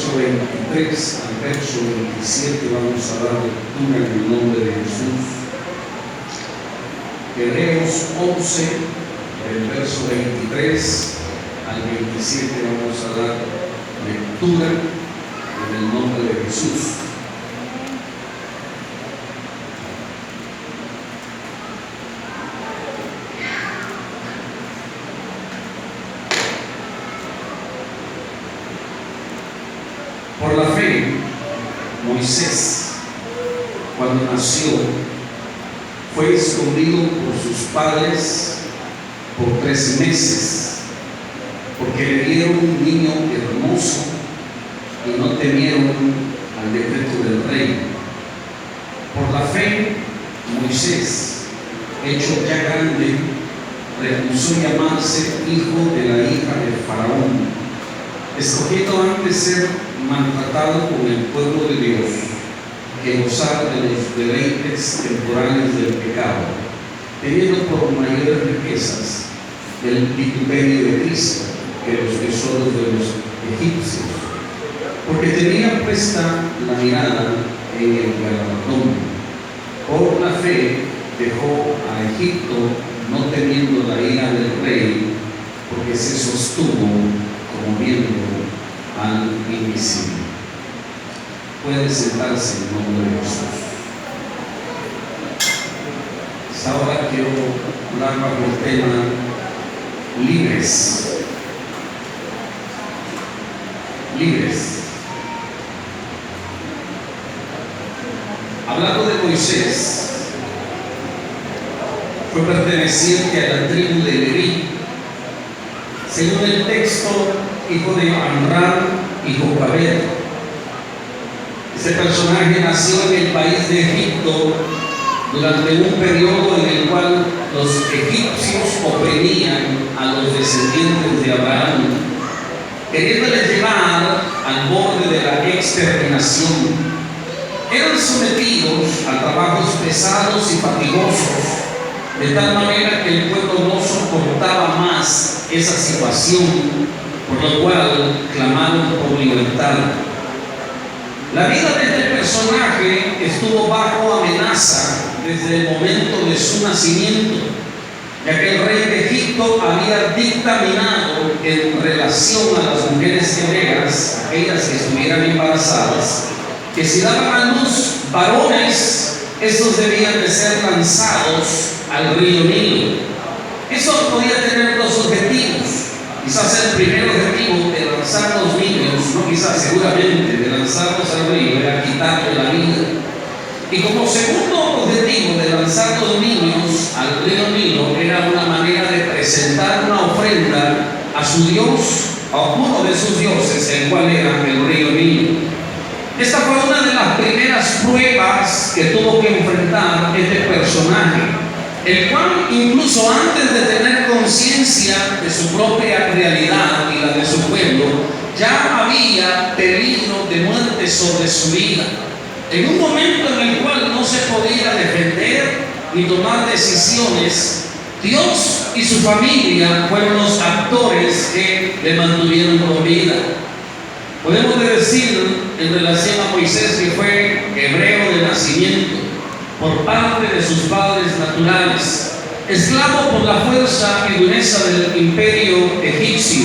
verso 23 al verso 27 vamos a dar lectura en el nombre de Jesús. Hebreos 11, del verso 23 al 27 vamos a dar lectura en el nombre de Jesús. Por la fe, Moisés, cuando nació, fue escondido por sus padres por 3 meses, porque le dieron un niño hermoso y no temieron al decreto del rey. Por la fe, Moisés, hecho ya grande, rehusó llamarse hijo de la hija de Faraón, escogiendo antes ser maltratado con el pueblo de Dios que gozar de los deleites temporales del pecado, teniendo por mayores riquezas el vituperio de Cristo que los tesoros de los egipcios, porque tenía puesta la mirada en el galardón. Por la fe dejó a Egipto, no temiendo la ira del rey, porque se sostuvo como viendo al invisible. Puede sentarse en nombre de Jesús. Hasta ahora quiero hablar bajo el tema libres. Libres. Hablando de Moisés, fue perteneciente a la tribu de Leví. Según el texto, hijo de Amram y Jocabed. Este personaje nació en el país de Egipto durante un periodo en el cual los egipcios oprimían a los descendientes de Abraham, queriéndoles llevar al borde de la exterminación. Eran sometidos a trabajos pesados y fatigosos, de tal manera que el pueblo no soportaba más esa situación, por lo cual clamaron por libertad. La vida de este personaje estuvo bajo amenaza desde el momento de su nacimiento, ya que el rey de Egipto había dictaminado en relación a las mujeres hebreas, aquellas que estuvieran embarazadas, que si daban a luz varones, estos debían de ser lanzados al río Nilo. Eso podía tener 2 objetivos. Quizás el primer objetivo de lanzar los niños, no quizás, seguramente, de lanzarlos al río era quitarle la vida. Y como segundo objetivo de lanzar los niños al río Nilo era una manera de presentar una ofrenda a su Dios, a uno de sus dioses, el cual era el río Nilo. Esta fue una de las primeras pruebas que tuvo que enfrentar este personaje, el cual incluso antes de tener conciencia de su propia realidad y la de su pueblo, ya había peligro de muerte sobre su vida. En un momento en el cual no se podía defender ni tomar decisiones, Dios y su familia fueron los actores que le mantuvieron con vida. Podemos decir en relación a Moisés que fue hebreo de nacimiento, por parte de sus padres naturales, esclavo por la fuerza y dureza del imperio egipcio,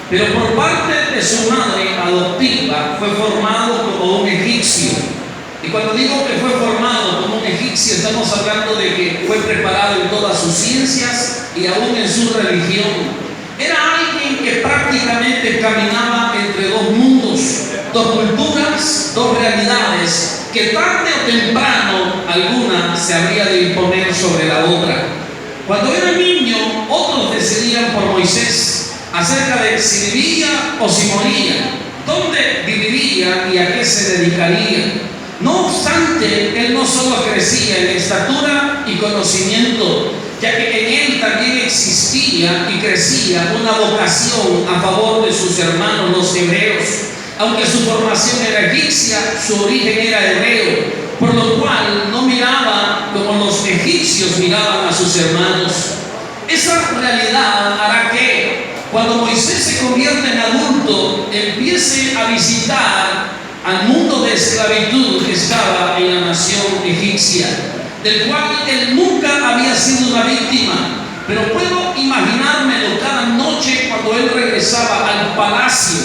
pero por parte de su madre adoptiva fue formado como un egipcio. Y cuando digo que fue formado como un egipcio, estamos hablando de que fue preparado en todas sus ciencias y aún en su religión. Era alguien que prácticamente caminaba entre 2 mundos, 2 culturas, 2 realidades, que tarde o temprano alguna se habría de imponer sobre la otra. Cuando era niño, otros decidían por Moisés acerca de si vivía o si moría, dónde viviría y a qué se dedicaría. No obstante, él no solo crecía en estatura y conocimiento, ya que en él también existía y crecía una vocación a favor de sus hermanos los hebreos. Aunque su formación era egipcia, su origen era hebreo, por lo cual no miraba como los egipcios miraban a sus hermanos. Esa realidad hará que cuando Moisés se convierta en adulto, adulto empiece a visitar al mundo de esclavitud que estaba en la nación egipcia, del cual él nunca había sido una víctima. Pero puedo imaginármelo cada noche cuando él regresaba al palacio,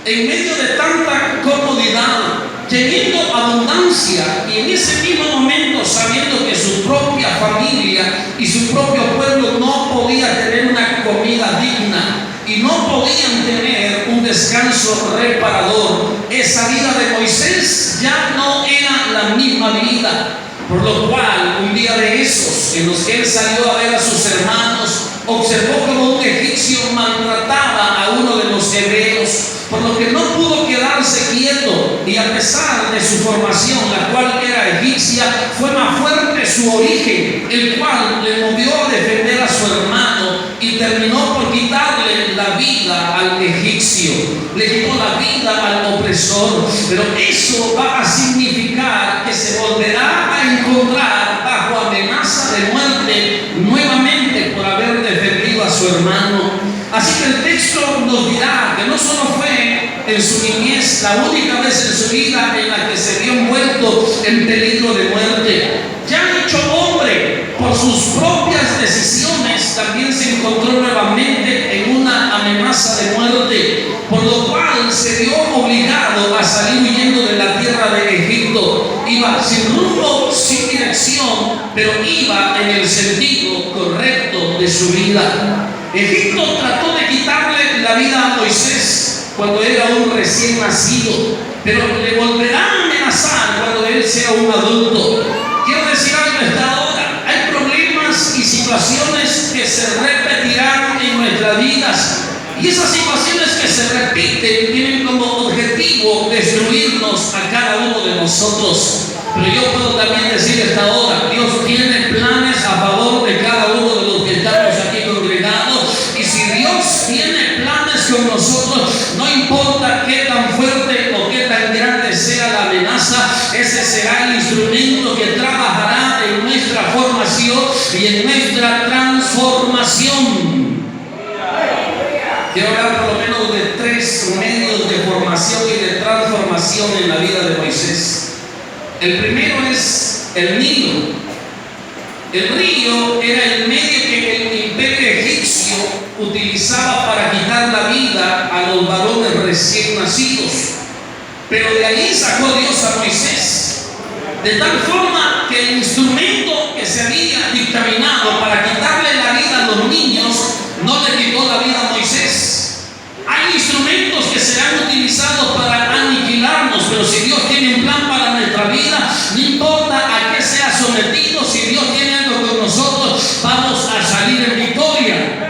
en medio de tanta comodidad, teniendo abundancia, y en ese mismo momento sabiendo que su propia familia y su propio pueblo no podía tener una comida digna y no podían tener un descanso reparador. Esa vida de Moisés ya no era la misma vida. Por lo cual, un día de esos en los que él salió a ver a sus hermanos, observó como un egipcio maltrataba a uno de los hebreos, por lo que no pudo quedarse quieto, y a pesar de su formación, la cual era egipcia, fue más fuerte su origen, el cual le movió a defender a su hermano y terminó por quitarle la vida al egipcio, le quitó la vida al opresor. Pero eso va a significar que se volverá a encontrar bajo amenaza de muerte nuevamente por haber defendido a su hermano. Así que el texto nos dirá que no solo fue en su niñez la única vez en su vida en la que se vio envuelto en peligro de muerte. Ya hecho hombre por sus propias decisiones, también se encontró nuevamente en una amenaza de muerte, por lo cual se vio obligado a salir huyendo de la tierra de Egipto. Iba sin rumbo, sin dirección, pero iba en el sentido correcto de su vida. Egipto trató de quitarle la vida a Moisés cuando era un recién nacido, pero le volverá a amenazar cuando él sea un adulto. Quiero decir algo esta hora: hay problemas y situaciones que se repetirán en nuestras vidas, y esas situaciones que se repiten tienen como objetivo destruirnos a cada uno de nosotros. Pero yo puedo también decir esta hora: Dios tiene planes a favor de cada uno de los que estamos aquí congregados, y si Dios tiene planes con nosotros, no importa qué tan fuerte o qué tan grande sea la amenaza, ese será el instrumento que trabajará en nuestra formación y en nuestra transformación. Quiero hablar por lo menos de 3 medios de formación y de transformación en la vida de Moisés. El primero es el Nilo. El río era el medio que el imperio egipcio utilizaba para quitar la vida a los varones recién nacidos. Pero de ahí sacó Dios a Moisés, de tal forma que el instrumento que se había dictaminado para quitarle la vida a los niños no le quitó la vida a Moisés. Hay instrumentos que serán utilizados para aniquilarnos, pero si Dios tiene un plan para nuestra vida, no importa a qué sea sometido, si Dios tiene algo con nosotros, vamos a salir en victoria.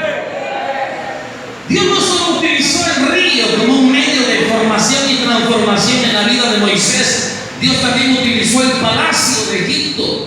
Dios no solo utilizó el río como un medio de formación y transformación en la vida de Moisés, Dios también utilizó el palacio de Egipto.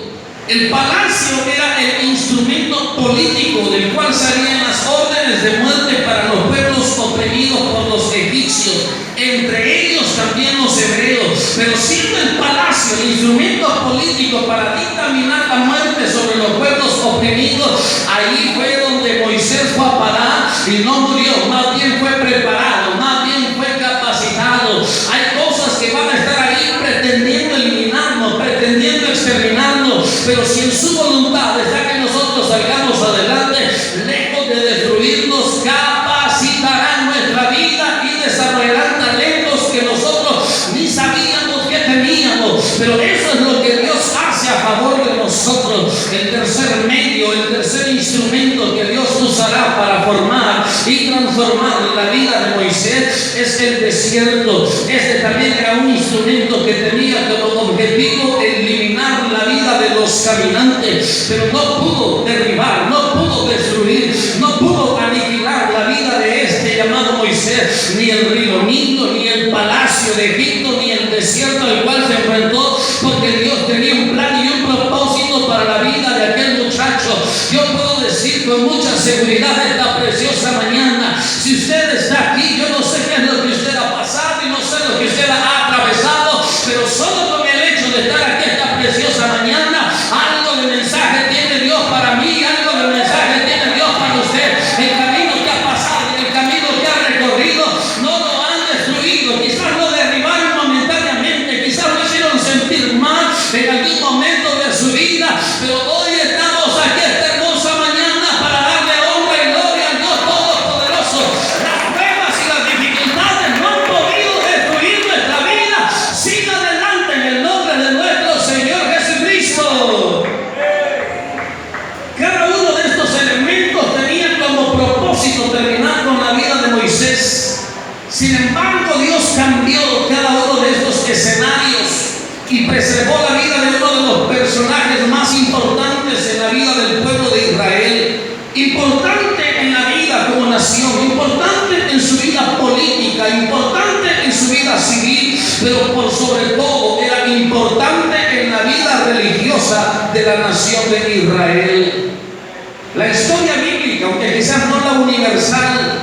El palacio era el instrumento político del cual salían las órdenes de muerte para los pueblos oprimidos por los egipcios, entre ellos también los hebreos. Pero siendo el palacio el instrumento político para dictaminar la muerte sobre los pueblos oprimidos, ahí fue donde Moisés fue a parar y no murió, más bien fue preparado, más bien fue capacitado. Hay cosas que van a estar ahí pretendiendo eliminarnos, pretendiendo exterminarnos, pero si en su voluntad está que nosotros salgamos adelante, lejos de destruirnos, capacitarán nuestra vida y desarrollarán talentos que nosotros ni sabíamos que teníamos. Pero eso es lo que Dios hace a favor de nosotros. El tercer medio, el tercer instrumento que Dios usará para formar y transformar la vida de Moisés es el desierto. Este también era un instrumento que tenía como objetivo eliminar la vida de los caminantes, pero no pudo derribar, no pudo destruir, no pudo aniquilar la vida de este llamado Moisés, ni el río Nilo, ni el palacio de Egipto, ni el desierto al cual se enfrentó, porque Dios tenía un plan y un propósito para la vida de aquel muchacho. Yo puedo decir con mucha seguridad esta preciosa mañana, si usted está aquí, yo no sé qué es lo que usted ha pasado y no sé lo que usted ha atravesado, pero solo con el hecho de estar aquí esta preciosa mañana, algo de mensaje tiene Dios para mí, algo de mensaje tiene Dios para usted. El camino que ha pasado y el camino que ha recorrido no lo han Sin embargo, Dios cambió cada uno de estos escenarios y preservó la vida de uno de los personajes más importantes en la vida del pueblo de Israel, importante en la vida como nación, importante en su vida política, importante en su vida civil, pero por sobre todo era importante en la vida religiosa de la nación de Israel. La historia bíblica, aunque quizás no la universal,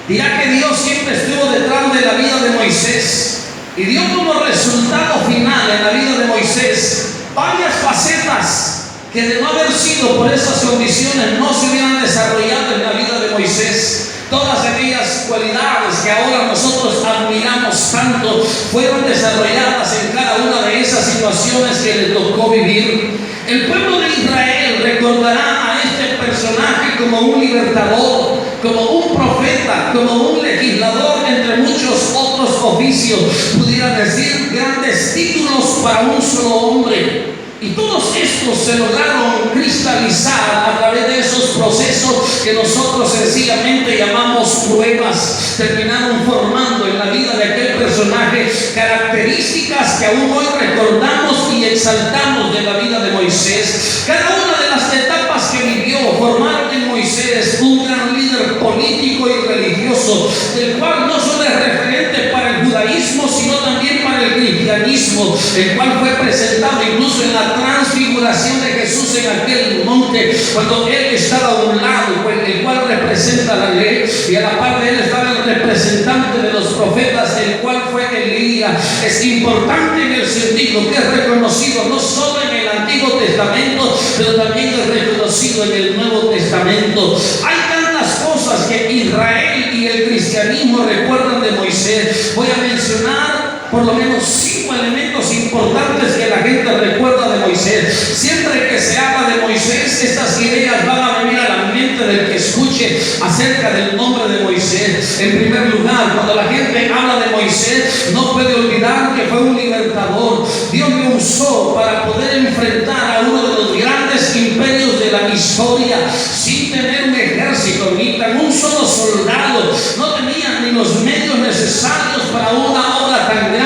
dirá que Dios siempre estuvo detrás de la vida de Moisés y dio como resultado final en la vida de Moisés varias facetas que de no haber sido por esas condiciones no se hubieran desarrollado en la vida de Moisés. Todas aquellas cualidades que ahora nosotros admiramos tanto fueron desarrolladas en cada una de esas situaciones que le tocó vivir. El pueblo de Israel recordará a este personaje como un libertador, como un profeta, como un legislador, entre muchos otros oficios, pudiera decir grandes títulos para un solo hombre. Y todos estos se lograron cristalizar a través de esos procesos que nosotros sencillamente llamamos pruebas. Terminaron formando en la vida de aquel personaje características que aún hoy recordamos y exaltamos de la vida de Moisés. Cada una de las etapas que vivió formaron en Moisés un gran líder político y religioso, del cual no solo es referente para el judaísmo, sino también para el cristianismo, el cual fue presentado incluso en la transfiguración de Jesús en aquel monte, cuando él estaba a un lado, el cual representa la ley, y a la par de él estaba el representante de los profetas, el cual fue Elías. Es importante en el sentido que es reconocido no solo en el Antiguo Testamento, pero también es reconocido en el Nuevo Testamento. Hay tantas cosas que Israel y el cristianismo recuerdan de Moisés. Voy a mencionar por lo menos 5 elementos importantes que la gente recuerda de Moisés. Siempre que se habla de Moisés, estas ideas van a venir a la mente del que escuche acerca del nombre de Moisés. En primer lugar, cuando la gente habla de Moisés, no puede olvidar que fue un libertador. Dios lo usó para poder enfrentar a uno de los grandes imperios de la historia sin tener un ejército, ni tan un solo soldado. No tenía ni los medios necesarios para una obra tan grande,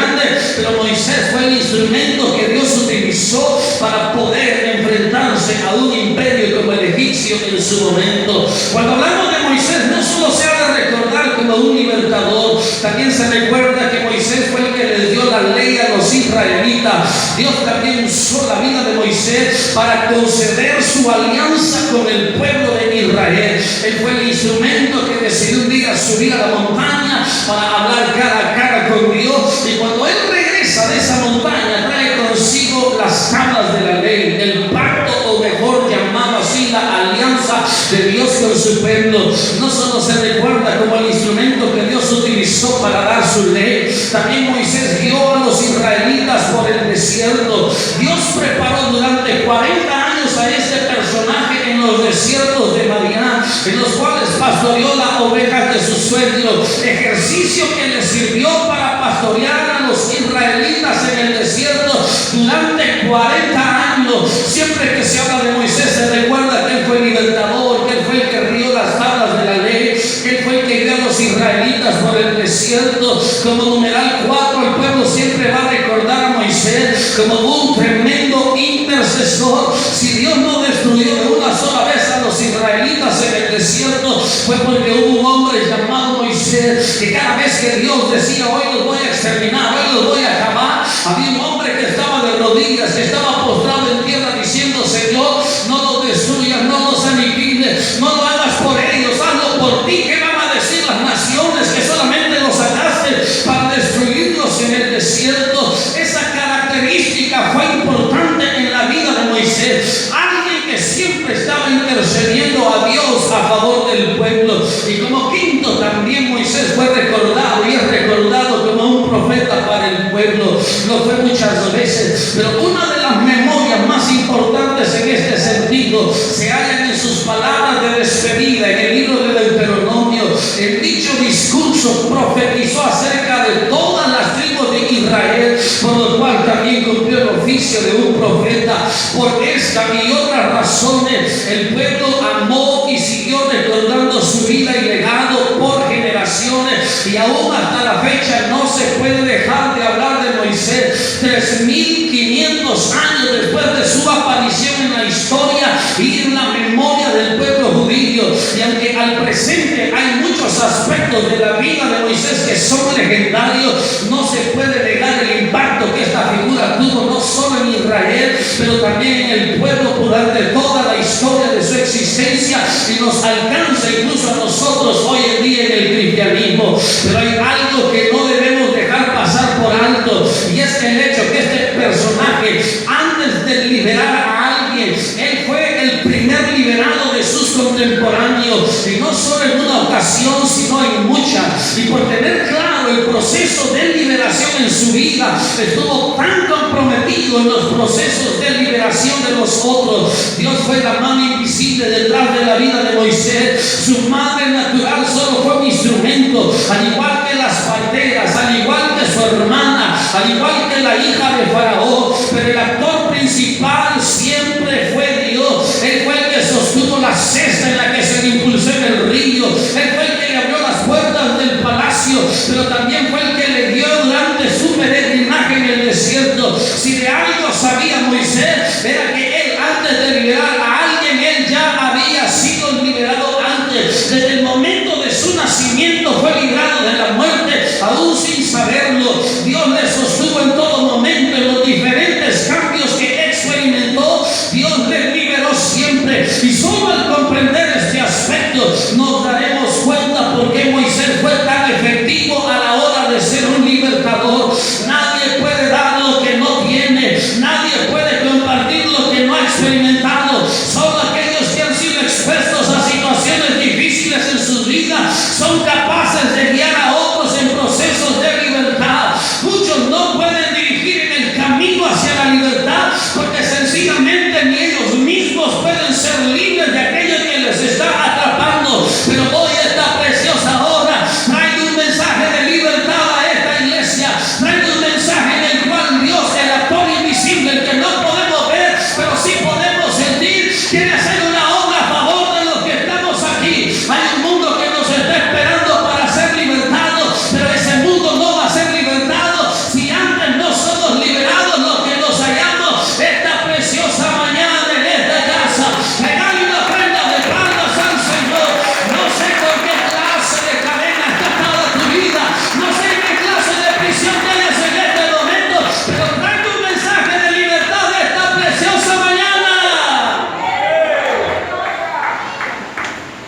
pero Moisés fue el instrumento que Dios utilizó para poder enfrentarse a un imperio como el egipcio en su momento. Cuando hablamos de Moisés, no solo se ha de recordar como un libertador, también se recuerda que Moisés fue el que les dio la ley a los israelitas. Dios también usó la vida de Moisés para conceder su alianza con el pueblo de Israel. Él fue el instrumento que decidió un día subir a la montaña para hablar cara a cara con Dios, y cuando él regresa de esa montaña trae consigo las tablas de la ley, el pacto, o mejor llamado así, la alianza de Dios con su pueblo. No solo se recuerda como el instrumento que Dios utilizó para dar su ley, también Moisés guió a los israelitas por el desierto. Dios preparó durante 40 años a este personaje en los desiertos de Madián, en los cuales pastoreó las ovejas de su suegro, ejercicio que le sirvió para pastorear a los israelitas en el desierto durante 40 años. Siempre que se habla de Moisés se recuerda que él fue el libertador, que él fue el que rió las tablas de la ley, que él fue el que guió a los israelitas por el desierto. Como numeral 4, el pueblo siempre va a recordar a Moisés como un tremendo intercesor. Si Dios no destruyó de una sola vez a los israelitas en el desierto, fue porque hubo un hombre llamado Moisés, que cada vez que Dios decía hoy los voy a exterminar, hoy los voy a acabar, había un hombre que estaba de rodillas, que estaba postrado en tierra diciendo: Señor, no los destruyas, no los aniquiles, no lo hagas por ellos, hazlo por ti. ¿Qué van a decir las naciones que solamente los sacaste para destruirlos en el desierto? Esa característica fue importante en la vida de Moisés, alguien que siempre estaba intercediendo a Dios a favor del pueblo. Y como quinto, también Moisés fue recordado y es recordado como un profeta para el pueblo. Lo fue muchas veces, pero una de las memorias más importantes en este sentido se hallan en sus palabras de despedida en el libro de Deuteronomio. En dicho discurso profetizó acerca de todas las tribus de Israel, por lo cual también cumplió el oficio de un profeta. Por esta y otras razones el pueblo amó y siguió recordando su vida y legado por generaciones, y y aún hasta la fecha no se puede dejar de hablar de Moisés. 3500 años después de su aparición en la historia y en la memoria del pueblo judío, y aunque al presente hay muchos aspectos de la vida de Moisés que son legendarios, no se puede negar el impacto que esta figura tuvo no solo en Israel, pero también en el pueblo durante toda la historia de su existencia, y nos alcanza incluso a nosotros hoy en día en el cristianismo. Pero hay algo que no debemos dejar pasar por alto, y es el hecho que este personaje, antes de liberar a alguien, él fue el primer liberado de sus contemporáneos, y no solo en una ocasión, sino en muchas. Y por tener claro el proceso de liberación en su vida, estuvo tan comprometido en los procesos de liberación de los otros. Dios fue la mano invisible detrás de la vida de Moisés. Su madre natural solo fue un instrumento, al igual que las parteras, al igual que su hermana, al igual que la hija de Faraón. Pero el actor principal siempre fue Dios. Él fue el que sostuvo la cesta en la que se impulsó en el río. Él fue el que le abrió las puertas del palacio, pero también fue el que le dio durante su peregrinaje en el desierto. Si de algo sabía Moisés, era que él, antes de liberar a alguien, él ya había sido liberado antes. Desde el momento de su nacimiento fue librado de la muerte, aún sin saberlo. Dios le sostuvo en todo momento, en los diferentes cambios que experimentó. Dios le liberó siempre, y solo al comprender este aspecto nos daremos cuenta por qué Moisés fue tan efectivo a la hora de ser un libertador. Nadie puede dar lo que no tiene, nadie puede compartir lo que no ha experimentado. Solo aquellos que han sido expuestos a situaciones difíciles en sus vidas son capaces de guiar a otros en procesos de libertad. Muchos no pueden dirigir en el camino hacia la libertad porque sencillamente ni ellos mismos pueden ser libres de aquello que les está atrapando. Pero hoy esta preciosa hora trae un mensaje de libertad a esta iglesia, trae un mensaje en el cual Dios, el actor invisible, el que no podemos ver pero sí podemos sentir, quiere hacer una obra a favor de los que estamos aquí. Hay un mundo que nos está esperando para ser libertados, pero ese mundo no va a ser libertado si antes no somos liberados los que nos hallamos esta preciosa mañana en esta casa. Regale una ofrenda de palmas al Señor. No sé con qué clase de cadena está atada tu vida, no sé qué clase de prisión tienes en este momento, pero trae un mensaje de libertad de esta preciosa mañana.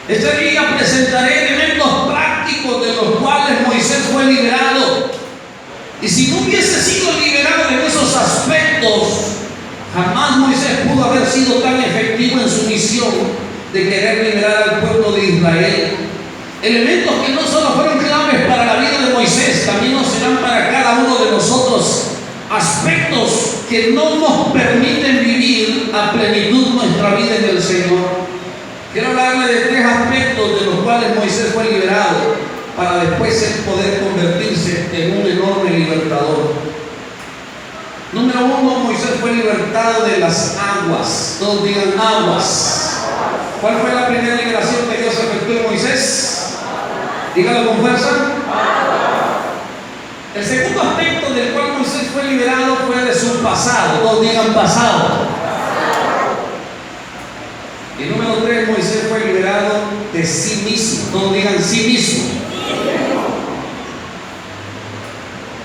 Este día presentaré elementos prácticos de los cuales Moisés fue liberado. Y si no hubiese sido liberado en esos aspectos, jamás Moisés pudo haber sido tan efectivo en su misión de querer liberar al pueblo de Israel. Elementos que no solo fueron claves para la vida de Moisés, también nos serán para cada uno de nosotros. Aspectos que no nos permiten vivir a plenitud nuestra vida en el Señor. Quiero hablarle de 3 aspectos de los cuales Moisés fue liberado para después él poder convertirse en un enorme libertador. Número 1, Moisés fue libertado de las aguas. Todos digan aguas. ¿Cuál fue la primera liberación que Dios efectuó en Moisés? Dígalo con fuerza. El segundo aspecto del cual Moisés fue liberado fue de su pasado. Todos digan pasado. Y número 3, Moisés fue liberado de sí mismo. Todos digan sí mismo.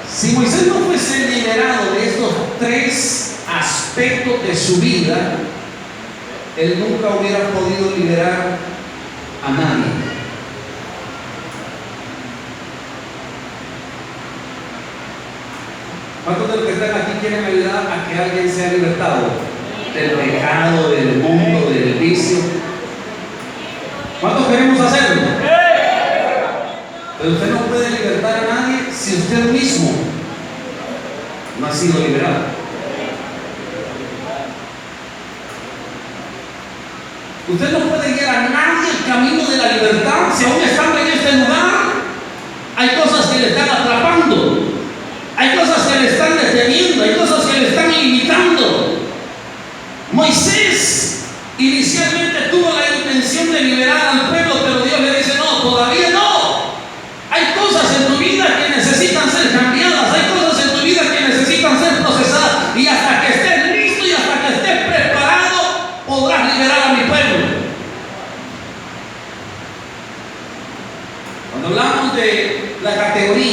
Si Moisés no fuese liberado de estos 3 aspectos de su vida, él nunca hubiera podido liberar a nadie. ¿Cuántos de los que están aquí quieren ayudar a que alguien sea libertado del pecado, del mundo, del vicio? ¿Cuántos queremos hacerlo? Pero usted no puede libertar a nadie si usted mismo no ha sido liberado. Usted no puede guiar a nadie el camino de la libertad si aún estando en este lugar hay cosas que le están atrapando, hay cosas que le están deteniendo, hay cosas que le están limitando. Moisés inicialmente tuvo la intención de liberar al pueblo, pero Dios le dice: no, todavía no. Hay cosas en tu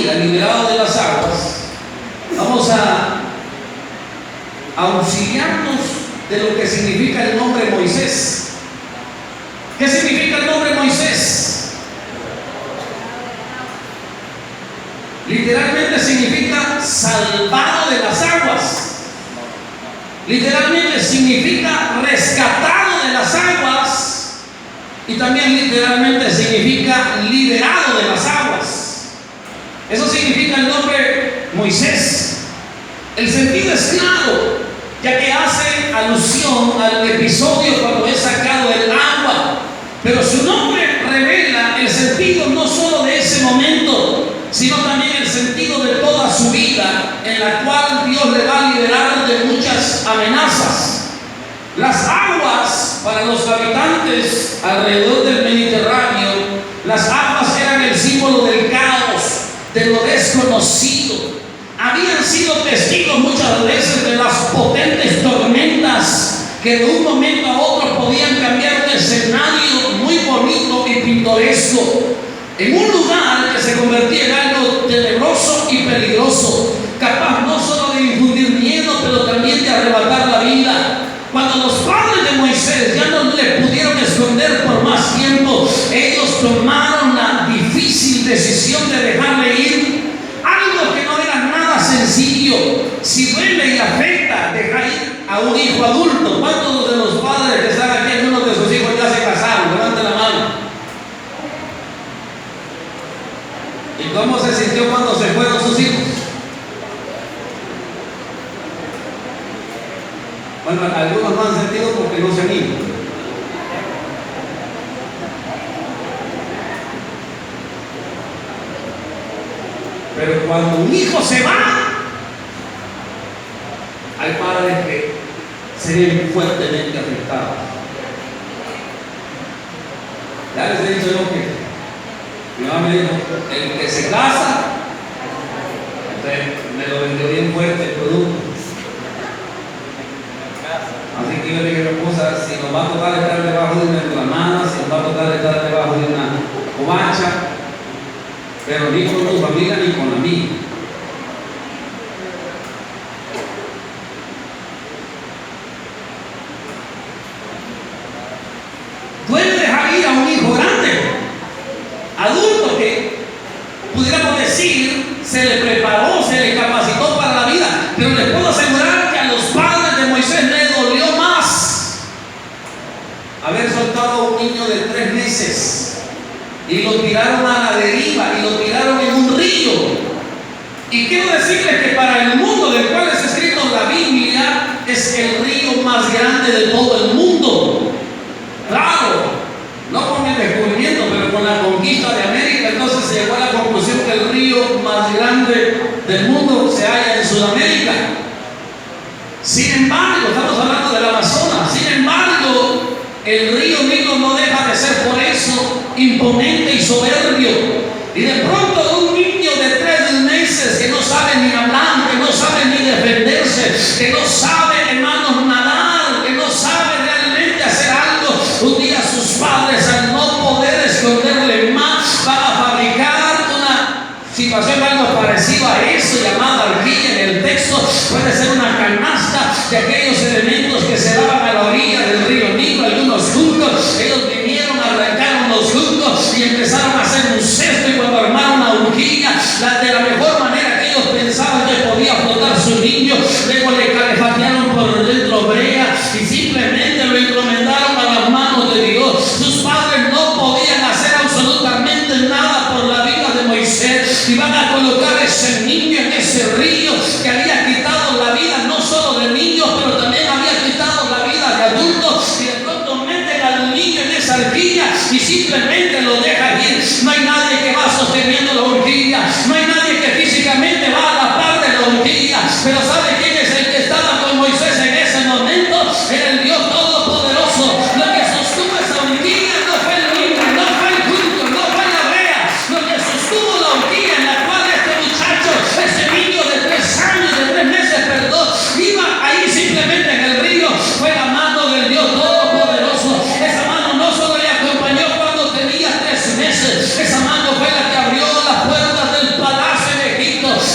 vida, liberado de las aguas, vamos a auxiliarnos de lo que significa el nombre Moisés. ¿Qué significa el nombre Moisés? Literalmente significa salvado de las aguas. Literalmente significa rescatado de las aguas. Y también literalmente significa liberado de las aguas. Eso significa el nombre Moisés. El sentido es claro, ya que hace alusión al episodio cuando es sacado del agua. Pero su nombre revela el sentido no solo de ese momento, sino también el sentido de toda su vida, en la cual Dios le va a liberar de muchas amenazas. Las aguas para los habitantes alrededor del Mediterráneo, las aguas eran el símbolo del caos, de lo desconocido. Habían sido testigos muchas veces de las potentes tormentas que de un momento a otro podían cambiar un escenario muy bonito y pintoresco en un lugar que se convertía en algo tenebroso y peligroso, capaz no solo de infundir miedo, pero también de arrebatar la vida. Cuando los padres de Moisés ya no le pudieron esconder por más tiempo, ellos tomaron la difícil decisión de dejarle ir, algo que no era nada sencillo. Si duele y afecta dejar ir a un hijo adulto, ¿cuántos de los padres que están aquí, algunos de sus hijos ya se casaron? Levanten la mano. ¿Y cómo se sintió cuando se fueron sus hijos? Bueno, algunos no han sentido porque no se han ido. Pero cuando un hijo se va, hay padres que se ven fuertemente afectados. Ya les he dicho yo que mi mamá me dijo, el que se casa, entonces me lo vendió bien fuerte el producto. Así que yo le dije a mi esposa, si nos va a tocar estar debajo de una enramada, si nos va a tocar estar debajo de una covacha, pero ni con tu familia ni con la mía. Duele dejar ir a un hijo grande, adulto, que pudiéramos decir se le preparó, se le capacitó para la vida, pero les puedo asegurar que a los padres de Moisés les dolió más haber soltado a un niño de 3 meses y lo tiraron a la deriva y lo tiraron en un río. Y quiero decirles que para el mundo del cual es escrito la Biblia, es el río más grande de todo el mundo. Claro, no con el descubrimiento, pero con la conquista de América, entonces se llegó a la conclusión que el río más grande del mundo se halla en Sudamérica. Sin embargo, estamos hablando del Amazonas, sin embargo, el río Nilo no deja de ser por eso imponente y soberbio. Y de pronto un niño de 3 meses que no sabe ni hablar, que no sabe ni defenderse, que no sabe, hermanos, nadar, que no sabe realmente hacer algo, un día sus padres, al no poder esconderle más, van a fabricar una situación algo parecida a eso, llamada aquí en el texto, puede ser una canasta de aquellos elementos que se daban a la orilla del río Nilo, algunos juncos. Ellos vinieron, arrancaron los juncos y empezaron a hacer un cesto, y cuando armaron una horquilla, de la mejor manera que ellos pensaban que podía flotar su niño, luego le calefatearon por dentro brea y simplemente lo encomendaron a las manos de Dios. Sus padres no podían hacer absolutamente nada por la vida de Moisés, y van a colocar ese niño en ese río que había quitado la vida no solo de niños, pero también había quitado la vida de adultos. Y de pronto meten al niño en esa horquilla y simplemente lo dejan ir. No hay nadie que va sosteniendo la horquilla, no hay nadie que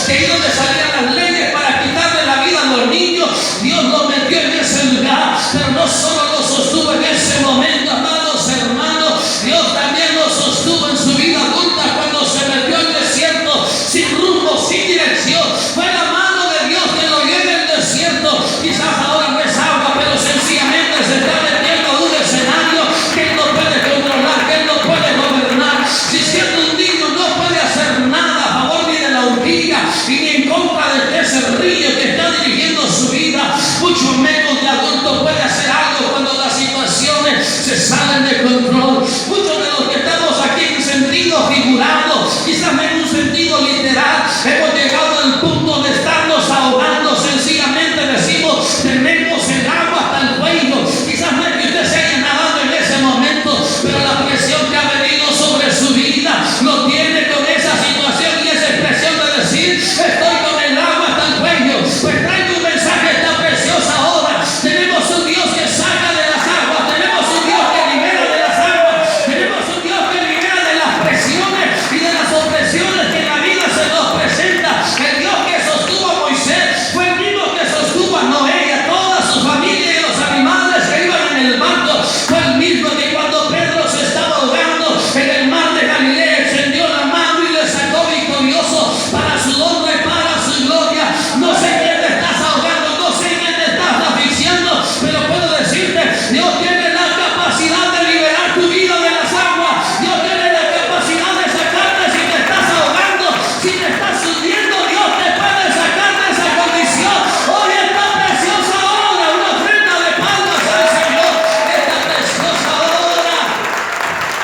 que ahí donde salían las leyes para quitarle la vida a los niños, Dios lo metió en ese lugar, pero no solo lo sostuvo en ese momento, amados hermanos, Dios también lo sostuvo en su vida adulta cuando se metió al desierto sin rumbo, sin dirección. Fue la mano de Dios que lo lleva en el desierto. Quizás ahora no es agua, pero sencillamente se está metiendo a un escenario que Él no puede controlar, que Él no puede gobernar. Si siendo un niño no puede hacer nada a favor ni de la horquilla y ni en contra de ese río que está dirigiendo su vida, mucho menos de adulto puede hacer algo cuando las situaciones se salen de control. Muchos de los que estamos aquí en sentido figurado, quizás en un sentido literal, hemos llegado al punto de estarnos ahogando. Sencillamente decimos, tenemos el agua hasta el cuello. Quizás no es que usted se haya nadado en ese momento, pero la presión que ha venido sobre su vida lo tiene con esa situación y esa expresión de decir, estoy con el agua hasta el cuello. Pues traigo un mensaje esta preciosa hora. Tenemos un Dios que saca de las aguas, tenemos un Dios que libera de las aguas, tenemos un Dios que libera de las presiones y de las opresiones que en la vida se nos presenta. El Dios que sostuvo a Moisés fue el mismo que sostuvo a Noé y a toda su familia y los animales que iban en el barco. Fue el mismo que cuando Pedro se estaba ahogando en el mar de Galilea extendió la mano y le sacó victorioso para su honra y para su gloria. No sé quién te estás ahogando, no sé quién te estás asfixiando, pero puedo decirte, Dios tiene la capacidad de liberar tu vida de las aguas. Dios tiene la capacidad de sacarte si te estás ahogando, si te estás hundiendo. Dios te puede sacar de esa condición. Hoy esta preciosa hora, una ofrenda de palmas al Señor. Esta preciosa hora.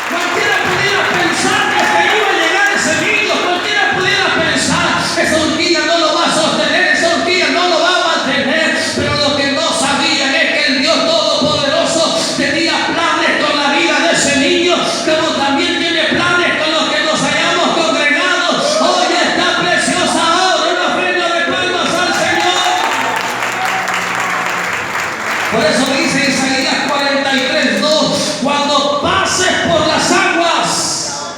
Cualquiera pudiera pensar que se iba a llegar ese niño, cualquiera pudiera pensar, esa horquilla no lo va a sostener, esa horquilla no lo va a mantener, pero lo que no sabían es que el Dios Todopoderoso tenía planes con la vida de ese niño, como también tiene planes con los que nos hayamos congregado. Hoy esta preciosa hora, una ofrenda de palmas al Señor. Por eso dice Isaías 43:2, cuando pases por las aguas,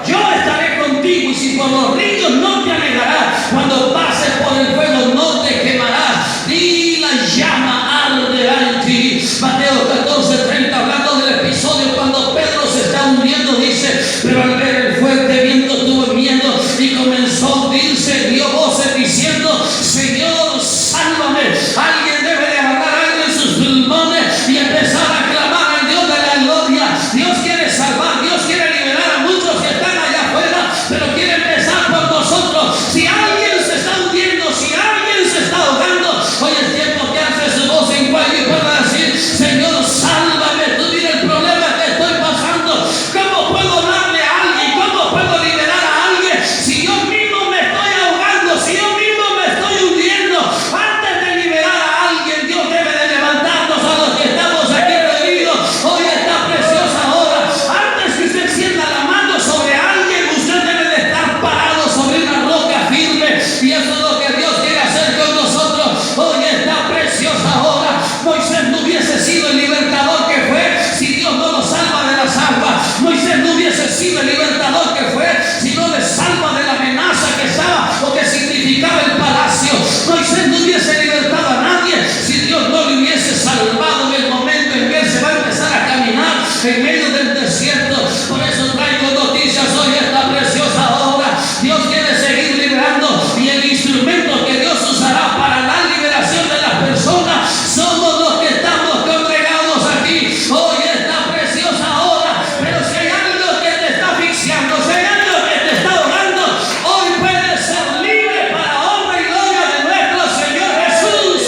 yo estaré contigo, y si por los ríos no te anegarás, cuando pases por el fuego no te quemarás, ni la llama arderá en ti. Mateo 14:30, hablando del episodio cuando Pedro se está hundiendo, dice, pero al ver el fuerte viento tuvo miedo y comenzó a hundirse, dio voces diciendo, Señor, sálvame. Alguien debe de agarrar algo en sus pulmones y empezar a clamar al Dios de la gloria. Dios quiere salvar, Dios quiere liberar a muchos que están allá afuera, pero quiere empezar por nosotros. Si alguien se está hundiendo, si alguien se está ahogando, hoy es tiempo que alce su voz en cuello y pueda decir, Señor, sálvame. Tú mira el problema que estoy pasando. ¿Cómo puedo hablarle a alguien? ¿Cómo puedo liberar a alguien si yo mismo me estoy ahogando, si yo mismo me estoy hundiendo? Antes de liberar a alguien, Dios debe de levantarnos a los que estamos aquí reunidos. Hoy esta preciosa hora, antes que usted extienda la mano sobre alguien, usted debe de estar parado sobre una roca firme, y eso es lo que Dios quiere hacer con nosotros. Hoy esta preciosa hora, Moisés no hubiese sido el libertador que fue si Dios no lo salva de las aguas. Moisés no hubiese sido el libertador que fue si no le salva de la amenaza que estaba o que significaba el palacio. Moisés no hubiese libertado a nadie si Dios no le hubiese salvado en el momento en que él se va a empezar a caminar en medio del desierto. Por eso traigo noticias hoy esta preciosa hora. Dios quiere seguir liberando, y el instrumento que Dios usará para la liberación de las personas somos los que estamos congregados aquí. Hoy esta preciosa hora. Pero si hay algo que te está asfixiando, si hay algo que te está ahogando, hoy puedes ser libre para honra y gloria de nuestro Señor Jesús.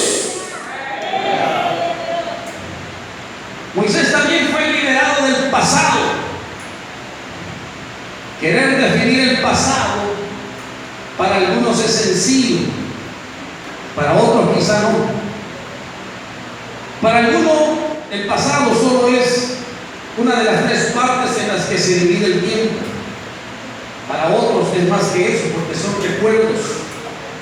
Moisés también fue liberado del pasado. Querer definir el pasado para algunos es sencillo, para otros quizá no. Para algunos el pasado solo es una de las tres partes en las que se divide el tiempo. Para otros es más que eso, porque son recuerdos.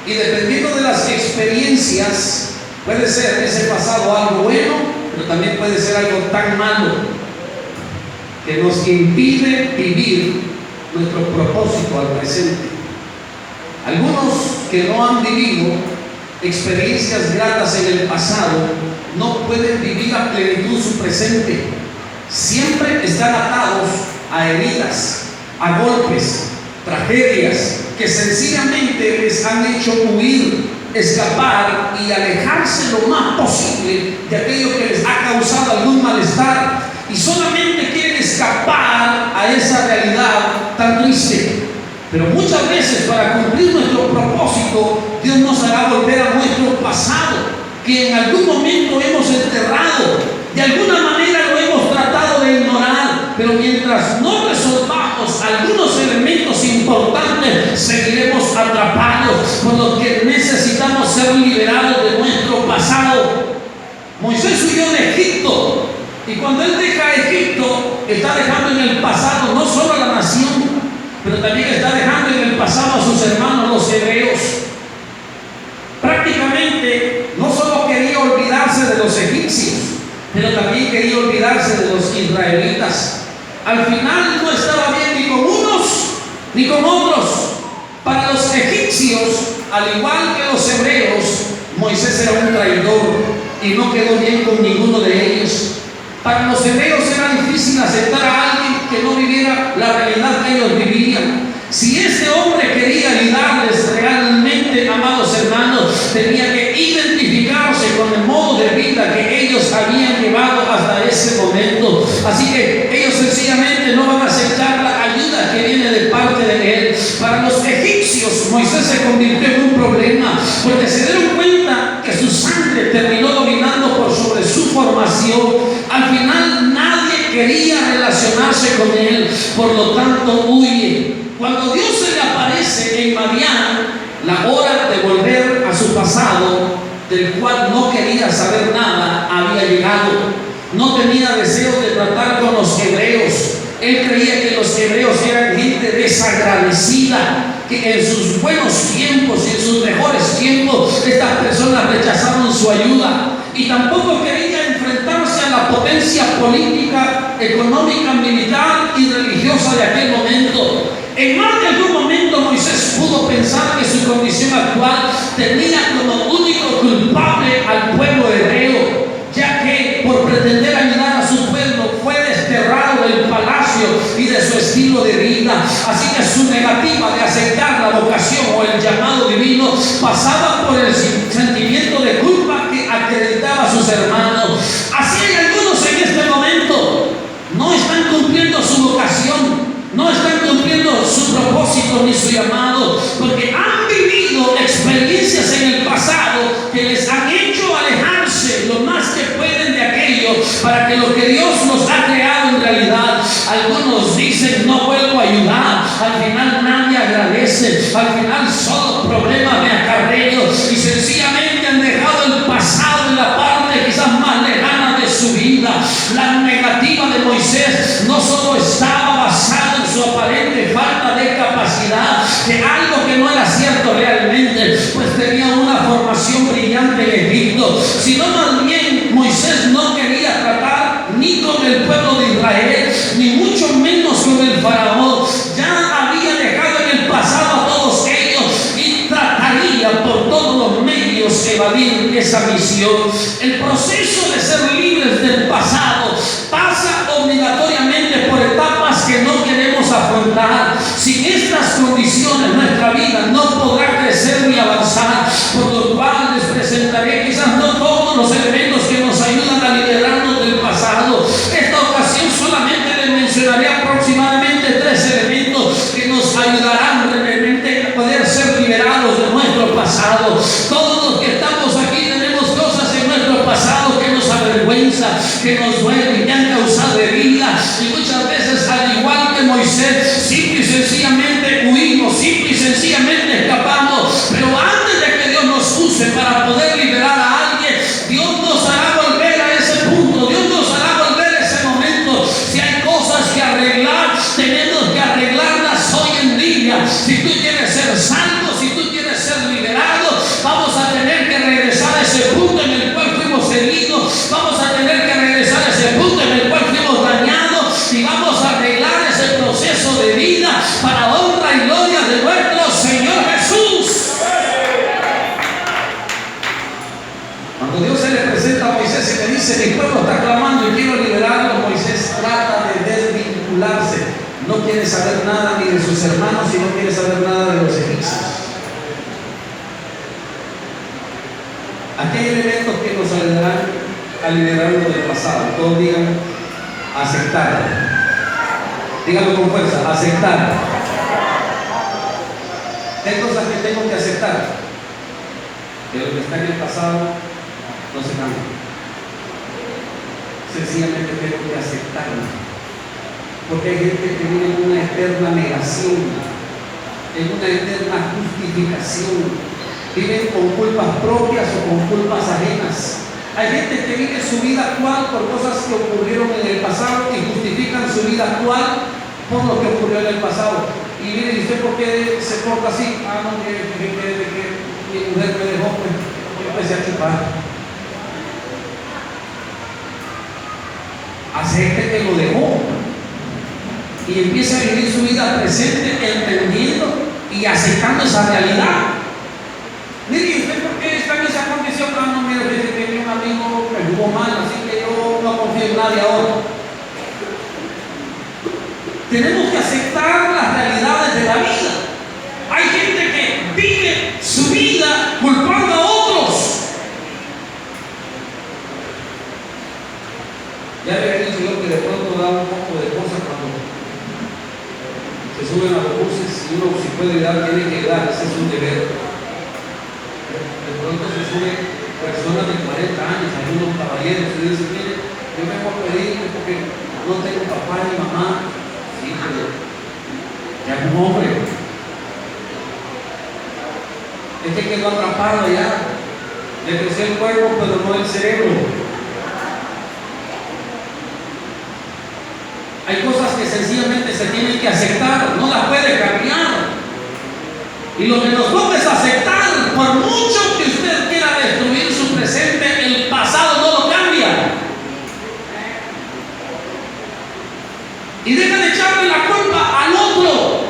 Y dependiendo de las experiencias, puede ser ese pasado algo bueno, pero también puede ser algo tan malo que nos impide vivir nuestro propósito al presente. Algunos que no han vivido experiencias gratas en el pasado no pueden vivir a plenitud su presente. Siempre están atados a heridas, a golpes, tragedias que sencillamente les han hecho huir, escapar y alejarse lo más posible de aquello que les ha causado algún malestar, y solamente quieren escapar a esa realidad tan triste. Pero muchas veces, para cumplir nuestro propósito, Dios nos hará volver a nuestro pasado, que en algún momento hemos enterrado, de alguna manera lo hemos tratado de ignorar, pero mientras no resolvamos algunos elementos importantes, seguiremos atrapados, por lo que necesitamos ser liberados de nuestro pasado. Moisés huyó de Egipto, y cuando él deja Egipto, está dejando en el pasado no solo a la nación, pero también está dejando en el pasado a sus hermanos los hebreos. Prácticamente no solo quería olvidarse de los egipcios, pero también quería olvidarse de los israelitas. Al final no estaba bien ni con unos ni con otros. Para los egipcios, al igual que los hebreos, Moisés era un traidor y no quedó bien con ninguno de ellos. Para los hebreos era difícil aceptar a alguien que no viviera la realidad que ellos vivían. Si este hombre quería ayudarles realmente, amados hermanos, tenía que identificarse con el modo de vida que ellos habían llevado hasta ese momento. Así que ellos sencillamente no van a aceptar la ayuda que viene de parte de él. Para los egipcios, Moisés se convirtió en un problema, porque se dieron cuenta que su sangre terminó dominando por sobre su formación. Al final nadie quería relacionarse con él, por lo tanto huye. Cuando Dios se le aparece en Madián, la hora de volver a su pasado, del cual no quería saber nada, había llegado. No tenía deseo de tratar con los hebreos. Él creía que los hebreos eran gente desagradecida, que en sus buenos tiempos y en sus mejores tiempos estas personas rechazaron su ayuda, y tampoco quería enfrentarse a la potencia política, económica, militar y religiosa de aquel momento. En más de algún momento Moisés pudo pensar que su condición actual tenía como único culpable al pueblo hebreo, ya que por pretender ayudar a su pueblo fue desterrado del palacio y de su estilo de vida. Así que su negativa de aceptar la vocación o el llamado divino pasaba por el sentimiento de culpa que acreditaba a sus hermanos. Así hay algunos en este momento, no están cumpliendo su vocación, no están cumpliendo su propósito ni su llamado, porque han vivido experiencias en el pasado que les han hecho alejarse lo más que pueden de aquello, para que lo que Dios nos ha creado en realidad. Algunos dicen: no vuelvo a ayudar, al final nadie agradece, al final solo problemas me acarreo, y sencillamente han dejado el pasado en la parte quizás más lejana de su vida. La negativa de Moisés no solo estaba basada en su aparente falta de capacidad, de algo que no era cierto realmente, pues tenía una formación brillante en Egipto, sino más bien Moisés no quería tratar ni con el pueblo de Israel, ni mucho menos con el faraón. Ya había dejado en el pasado a todos ellos y trataría por todos los medios evadir esa misión. El proceso de ser libres del pasado pasa obligatoriamente por etapas que no queremos afrontar. Sin estas condiciones nuestra vida no podrá crecer ni avanzar, por lo cual les presentaré quizás no todos los elementos que nos ayudan a liberarnos del pasado. Esta ocasión solamente les mencionaré aproximadamente 3 elementos que nos ayudarán realmente a poder ser liberados de nuestro pasado. Todos los que estamos aquí tenemos cosas en nuestro pasado que nos avergüenzan, que nos duelen, que han causado heridas, y muchas veces, al igual que Moisés, simple y sencillamente huimos, simple y sencillamente escapamos. Pero antes de que Dios nos use para poder liberar a alguien, Dios nos hará volver a ese punto, Dios nos hará volver a ese momento. Si hay cosas que arreglar, tenemos que arreglarlas hoy en día. Si tú quieres ser salvo, si tú quieres ser liberado, vamos a tener que regresar a ese punto en el cual fuimos heridos, vamos a tener que regresar a ese punto en el cual fuimos dañados, y vamos a arreglar ese proceso de vida para honra y gloria de nuestro Señor Jesús. dice: mi pueblo está clamando y quiero liberarlo. Moisés trata de desvincularse. No quiere saber nada ni de sus hermanos y no quiere saber nada de los egipcios. Aquí hay elementos que nos ayudarán a liberarnos del pasado. Todos digan: aceptar. Díganlo con fuerza: aceptar. ¿Qué cosas que tengo que aceptar? Que lo que está en el pasado no se cambia. Sencillamente tengo que aceptarlo. Porque hay gente que vive en una eterna negación, en una eterna justificación. Viven con culpas propias o con culpas ajenas. Hay gente que vive su vida actual por cosas que ocurrieron en el pasado y justifican su vida actual por lo que ocurrió en el pasado. Y mire, ¿y usted por qué se porta así? Ah, no, que mi mujer me dejó, pues yo empecé a chupar. Acepte que lo dejó y empieza a vivir su vida presente, entendiendo y aceptando esa realidad. Mire, ¿y usted por qué está en esa condición? Ah, no, mire, dice que un amigo me jugó mal, así que yo no confío en nadie ahora. Tenemos que aceptar las realidades de la vida. Hay gente que vive su vida culpando a otros. Ya le he dicho yo que de pronto da un poco de cosas cuando se suben a los buses y uno, si puede dar, tiene que dar, ese es un deber. De pronto se suben personas de 40 años, algunos caballeros, y dicen: mire, yo vengo a pedirle porque no tengo papá ni mamá. Sí, pero ya es un hombre. Es que quedó atrapado allá. Le creció el cuerpo, pero no el cerebro. Hay cosas que sencillamente se tienen que aceptar, no las puede cambiar. Y lo que nos toca es aceptar. Por mucho que usted quiera destruir su presente, el pasado no lo cambia. Y deja de echarle la culpa al otro.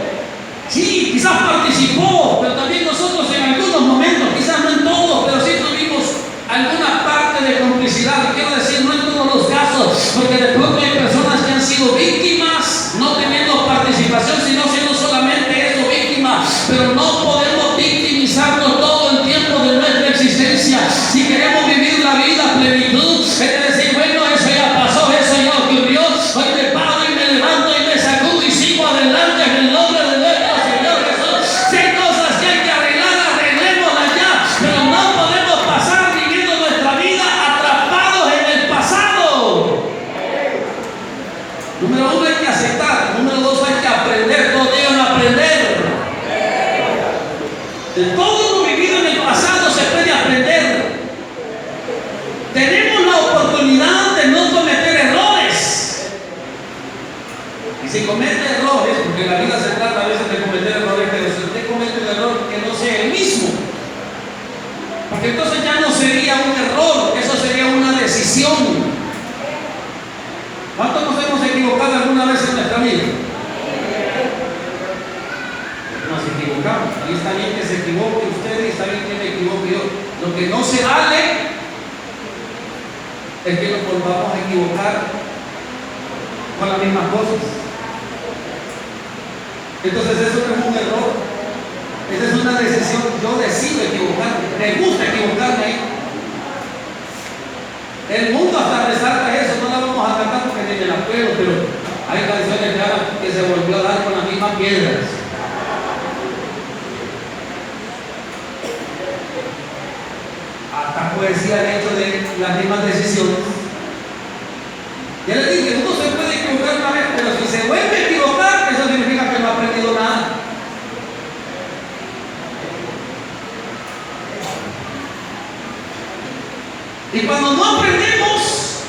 Sí, quizás participó, pero también nosotros en algunos momentos, quizás no en todos, pero sí tuvimos alguna parte de complicidad. Quiero decir, no en todos los casos, porque de pronto hay personas que han sido víctimas, no teniendo participación, sino siendo solamente eso, víctimas. Pero no podemos victimizarnos todo el tiempo de nuestra existencia. Si queremos vivir la vida a plenitud, es decir, bueno, eso ya pasó, eso ya ocurrió, hoy me paro y me levanto y me sacudo y sigo adelante en el nombre de nuestro Señor Jesús. Si hay cosas que hay que arreglar, arreglémoslas ya, pero no podemos pasar viviendo nuestra vida atrapados en el pasado. Número uno, hay que aceptar. Número dos, hay que aprender. Todos digan: aprender. De todo lo vivido en el pasado se puede aprender. Tenemos la oportunidad de no cometer errores. Y si comete errores, porque la vida se trata a veces de cometer errores, pero si usted comete un error, que no sea el mismo. Porque entonces ya no sería un error, eso sería una decisión. ¿Cuántos nos hemos equivocado alguna vez en nuestra vida? Nos equivocamos. Y está bien que se equivoque usted y está bien que me equivoque yo. Lo que no se vale es que nos volvamos a equivocar con las mismas cosas. Entonces eso no es un error. Esa es una decisión. Yo decido equivocarme. Me gusta equivocarme. El mundo hasta resalta eso. No la vamos a cantar porque ni me la puedo, pero hay canciones que hablan que se volvió a dar con las mismas piedras. Hasta poesía han hecho de las mismas decisiones. Ya les dije, uno se puede equivocar una vez, pero si se vuelve a equivocar, eso significa que no ha aprendido nada. Y cuando no aprendemos,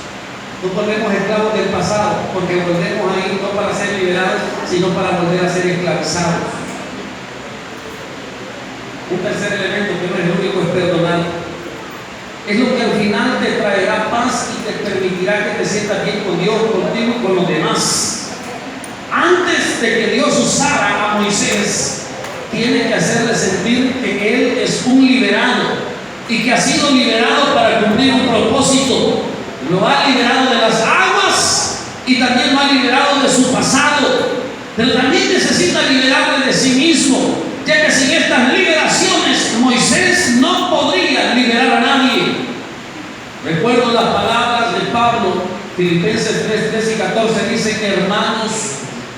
nos volvemos esclavos del pasado, porque volvemos ahí no para ser liberados, sino para volver a ser esclavizados. Un tercer elemento, que no es el único, es perdonar. Es lo que al final te traerá paz y te permitirá que te sientas bien con Dios, contigo y con los demás. Antes de que Dios usara a Moisés, tiene que hacerle sentir que él es un liberado y que ha sido liberado para cumplir un propósito. lo ha liberado de las aguas y también lo ha liberado de su pasado, pero también necesita liberarle de sí mismo, ya que sin estas liberaciones Moisés no podría liberar a nadie. Recuerdo las palabras de Pablo, Filipenses 3, 13 y 14, dice que hermanos,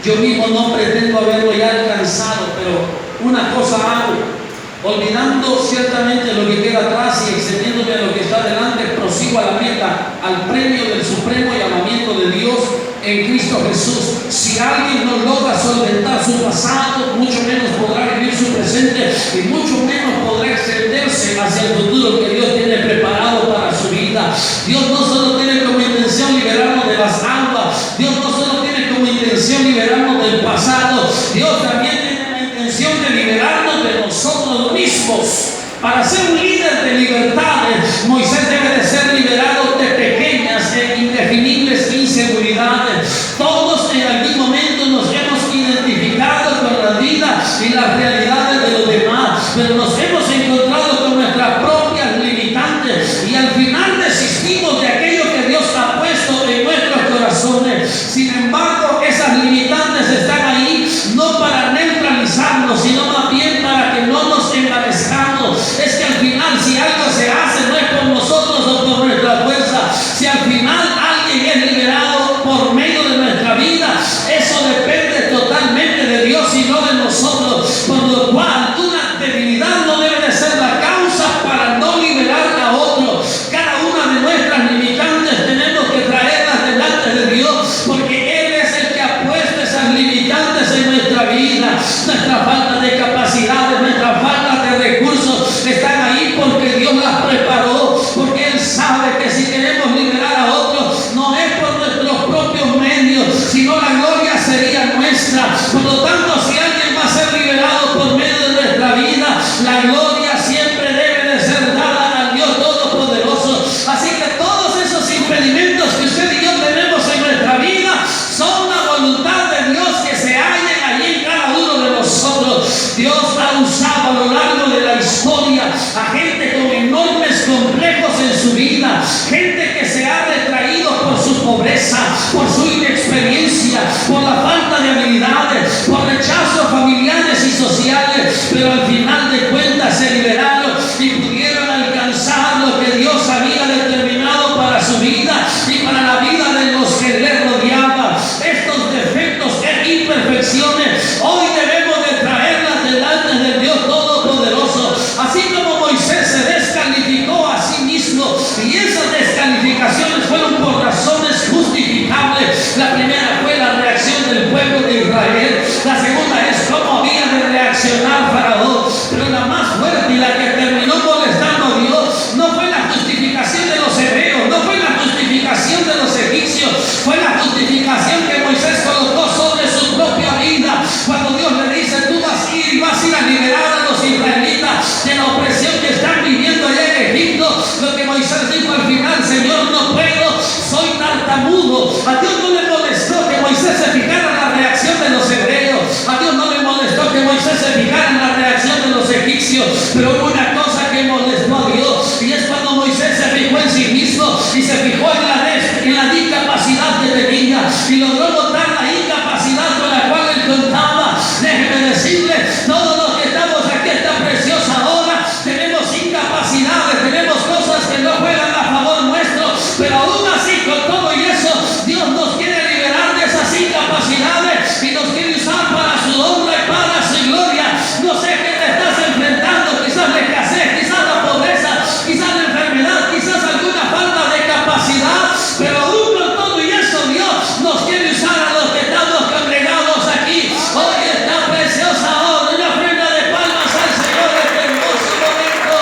yo mismo no pretendo haberlo ya alcanzado, pero una cosa hago, olvidando ciertamente lo que queda atrás y extendiéndome a lo que está delante, prosigo a la meta, al premio del supremo llamamiento de Dios en Cristo Jesús. Si alguien no logra solventar su pasado, mucho menos podrá vivir su presente y mucho menos podrá extenderse hacia el futuro que Dios tiene preparado para su vida. Dios no solo tiene como intención liberarnos de las aguas, Dios no solo tiene como intención liberarnos del pasado, Dios también tiene la intención de liberarnos de nosotros mismos. Para ser un líder de libertades, Moisés debe de ser liberado de pequeñas e indefinibles inseguridades. Todos en algún momento nos hemos identificado con la vida y las realidades de los demás, pero nos hemos encontrado con nuestras propias limitantes y al final desistimos de aquello que Dios ha puesto en nuestros corazones. Sin embargo, esas limitantes están ahí no para neutralizarnos, sino más bien para que no nos envanezcamos. Es que al final, si algo se hace, no es por nosotros o por nuestra fuerza. Si al final alguien es liberado por medio de nuestra vida, eso depende totalmente de Dios y no de nosotros. Por lo cual, una debilidad no debe de ser la causa para no liberar a otro. Cada una de nuestras limitantes tenemos que traerlas delante de Dios, porque Él es el que ha puesto esas limitantes en nuestra vida. Nuestra falta de capacidades, nuestra falta de recursos están ahí porque Dios las preparó, porque Él sabe que si queremos liberar a otros no es por nuestros propios medios, sino la gloria sería nuestra. Por lo tanto, si alguien va a ser liberado por medio de nuestra vida, la gloria siempre debe de ser dada al Dios Todopoderoso. Así que todos esos impedimentos que usted y yo tenemos en nuestra vida son la voluntad de Dios que se hallen allí en cada uno de nosotros. Dios ha usado a lo largo de la historia a gente con enormes complejos en su vida, gente que se ha retraído por su pobreza, por su inexperiencia, por la falta de habilidades, por rechazos familiares y sociales, pero al final de cuentas se liberaron y pudieron alcanzar lo que Dios había determinado para su vida y para la vida de los que le rodeaban. Estos defectos e imperfecciones hoy debemos de traerlas delante del Dios Todopoderoso. Así como Moisés se descalificó a sí mismo y esas descalificaciones fueron por razones justificables. La primera fue la reacción del pueblo de Israel, la segunda es cómo había de reaccionar Faraón, pero la más fuerte y la que terminó molestando a Dios no fue la justificación de los hebreos, no fue la justificación de los egipcios, fue la justificación que Moisés colocó sobre su propia vida cuando Dios le dice: tú vas a ir y vas a ir a liberar a los israelitas de la opresión que están viviendo allá en Egipto. Lo que Moisés dijo al final: Señor, no puedo, soy tartamudo. A Dios no le molestó que Moisés se fijara en la reacción de los hebreos, a Dios no le molestó que Moisés se fijara en la reacción de los egipcios, pero hubo una cosa que molestó a Dios, y es cuando Moisés se fijó en sí mismo y se fijó en la discapacidad que tenía y logró notar la incapacidad con la cual él contaba. Déjeme decirle, todos los que estamos aquí esta preciosa hora tenemos incapacidades, tenemos cosas que no juegan a favor nuestro, pero aún así, con todo y eso, Dios nos quiere liberar de esas incapacidades y nos quiere usar para su honra y para su gloria. No sé qué te estás enfrentando, quizás la escasez, quizás la pobreza, quizás la enfermedad, quizás alguna falta de capacidad, pero aún con todo y eso Dios nos quiere usar a los que estamos congregados aquí hoy esta preciosa hora. Una ofrenda de palmas al Señor en este hermoso momento.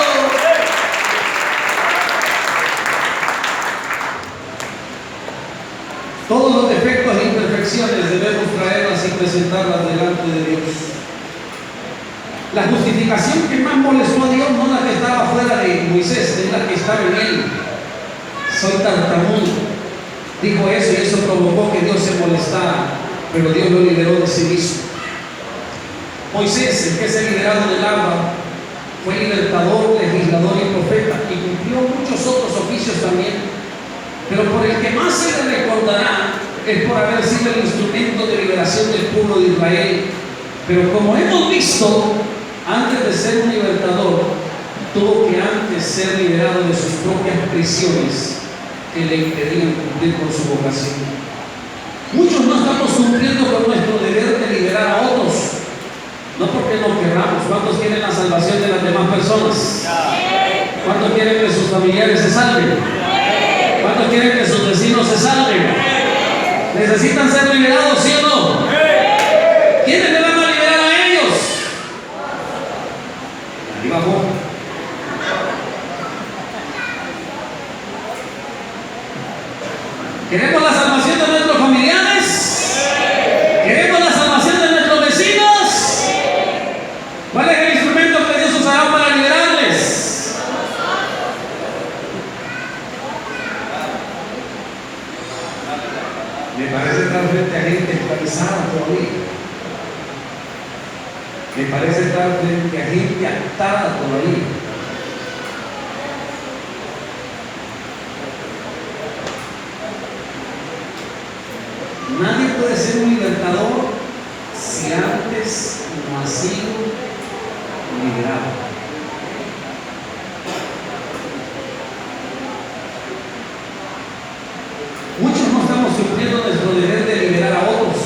Todos los defectos e imperfecciones debemos traerlas y presentarlas delante de Dios. La justificación que más molestó a Dios no la que estaba fuera de Moisés, es la que estaba en él. Soy tartamudo. Dijo eso y eso provocó que Dios se molestara, pero Dios lo liberó de sí mismo. Moisés, el que es el liberado del agua, fue libertador, legislador y profeta, y cumplió muchos otros oficios también. pero por el que más se le recordará es por haber sido el instrumento de liberación del pueblo de Israel. Pero como hemos visto, antes de ser un libertador, tuvo que antes ser liberado de sus propias prisiones que le impedían cumplir con su vocación. Muchos no estamos cumpliendo con nuestro deber de liberar a otros, no porque no querramos. ¿Cuántos quieren la salvación de las demás personas? ¿Cuántos quieren que sus familiares se salven? ¿Cuántos quieren que sus vecinos se salven? ¿Necesitan ser liberados, sí o no? ¿Quiénes le van a liberar a ellos? Ahí bajó. ¿Queremos la salvación de nuestros familiares? ¿Queremos la salvación de nuestros vecinos? ¿Cuál es el instrumento que Dios usará para liberarles? Me parece estar frente a gente esclavizada todavía. Me parece estar frente a gente atada todavía. Nadie puede ser un libertador si antes no ha sido liberado. Muchos no estamos cumpliendo nuestro deber de liberar a otros,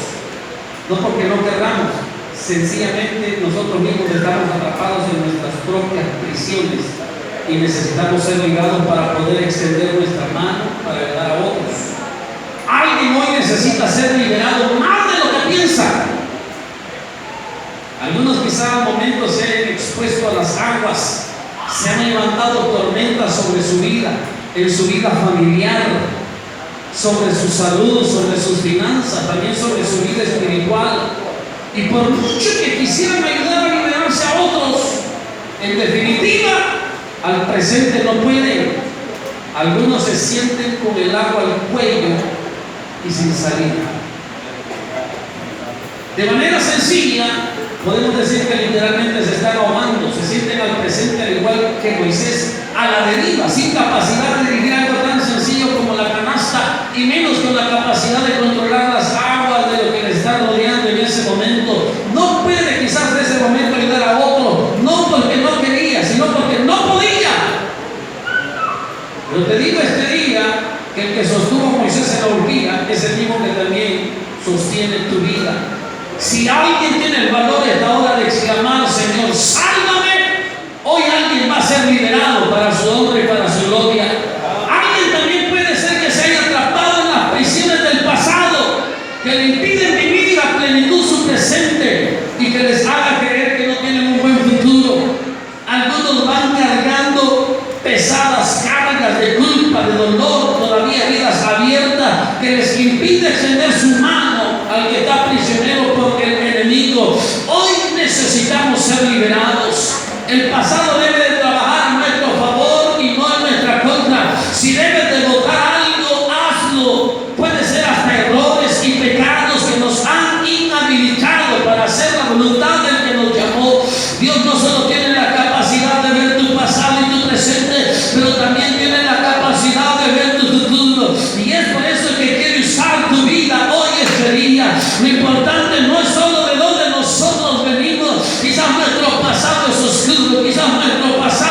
no porque no querramos, sencillamente nosotros mismos estamos atrapados en nuestras propias prisiones y necesitamos ser liberados para poder extender nuestra mano para ayudar a otros. Alguien hoy necesita ser liberado más de lo que piensa. Algunos quizá en momentos se han expuesto a las aguas, se han levantado tormentas sobre su vida, en su vida familiar, sobre su salud, sobre sus finanzas, también sobre su vida espiritual. Y por mucho que quisieran ayudar a liberarse a otros, en definitiva, al presente no pueden. Algunos se sienten con el agua al cuello y sin salida. De manera sencilla, podemos decir que literalmente se están ahogando, se sienten al presente al igual que Moisés, a la deriva, sin capacidad de dirigir algo tan sencillo como la canasta, y menos con la capacidad de controlar las aguas de lo que les está rodeando en ese momento. No puede quizás en ese momento ayudar a otro, no porque no quería, sino porque no podía. Pero te digo este día que el que sostuvo a Moisés en la orgía es el mismo que también sostiene tu vida. Si alguien tiene el valor a esta hora de exclamar, Señor, sálvame, hoy alguien va a ser liberado para su honra y para su gloria. Alguien también puede ser que se haya atrapado en las prisiones del pasado, que le impiden vivir a plenitud su presente y que les haga creer que no tienen un buen futuro. Algunos van cargando pesadas cargas de culpa, de dolor, todavía heridas abiertas que les impide extender su mano al que está prisionero por el enemigo. Hoy necesitamos ser liberados. El pasado debe de trabajar a nuestro favor y no en nuestra contra. Si debes de votar algo, hazlo. Puede ser hasta errores y pecados que nos han inhabilitado para hacer la voluntad del que nos llamó. Dios no solo tiene la capacidad de ver tu pasado y tu presente, pero también tiene la capacidad de ver tu futuro. Y es por eso que quiere usar tu vida hoy, este día. Lo importante no es solo de dónde nosotros venimos. Quizás nuestro pasado es oscuro, quizás nuestro pasado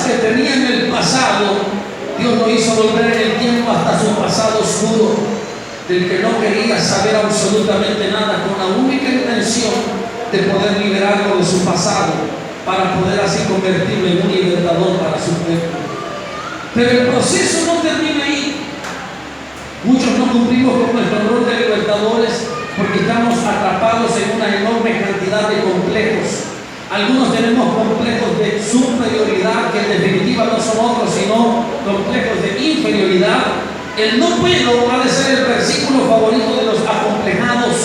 que tenía en el pasado, Dios lo hizo volver en el tiempo hasta su pasado oscuro, del que no quería saber absolutamente nada, con la única intención de poder liberarlo de su pasado, para poder así convertirlo en un libertador para su pueblo. Pero el proceso no termina ahí. Muchos no cumplimos con nuestro rol de libertadores porque estamos atrapados en una enorme cantidad de complejos. Algunos tenemos complejos de superioridad, que en definitiva no son otros sino complejos de inferioridad. El no puedo ha de ser el versículo favorito de los acomplejados,